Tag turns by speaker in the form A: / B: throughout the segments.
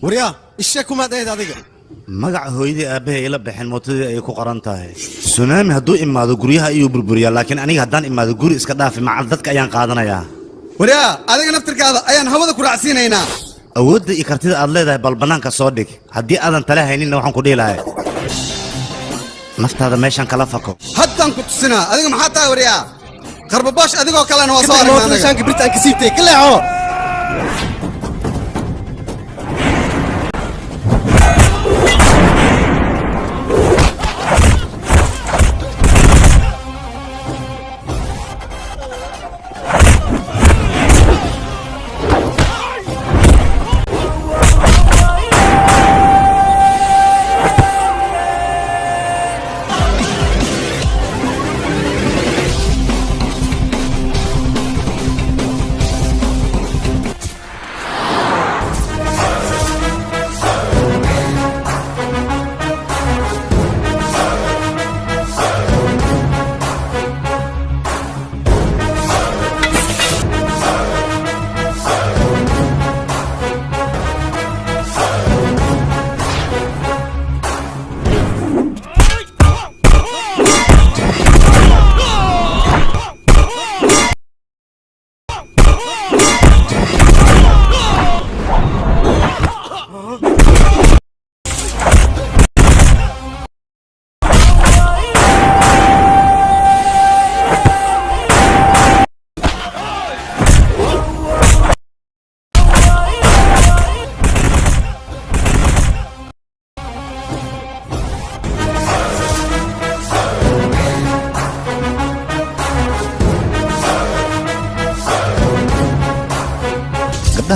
A: وريا الشيكو ما ده هذا
B: magaca hooyadii aabahay ila baxeen mootadii ay ku qoran tahay tsunami hadduu imaado guryaha ayuu burburiyaa laakiin aniga haddaan imaado guri iska dhaafi macal dadka ayaan qaadanayaa
A: وريا adiga naftirkaada ayaan hawada ku raacsiinaynaa
B: awoodda iyo kartida aad leedahay bal banaanka soo dhig haddii aadan tale hayninna waxaan ku dhihi lahay naftaada meeshan kala fako
A: haddaan ku tusinaa adiga maxaa tahay وريا qarbabash adigoo kalena waa soo aragnaa shaanka birtaan ka siibtay kaleeco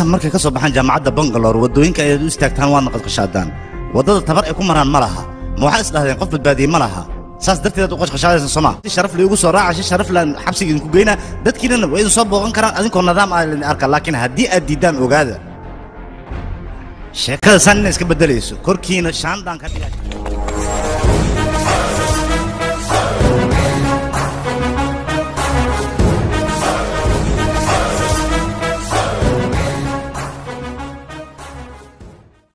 B: markay ka soo baxaan jaamacadda Bangalore wadooyinka ay u istaagtaan waa naqashadaan wadada tabar ay ku maraan ma laha ma waxa isdhahdeen qof badbaadiye ma laha saas darteed u qashqashadaysan Soomaali sharaf la ugu soo raacash sharaf la xabsiga ku geeyna dadkiina way soo booqan karaan adinkoo nidaam ah la arka laakiin haddii aad diidaan ogaada sheekada san iska bedelayso korkiina shaandaan ka dhigay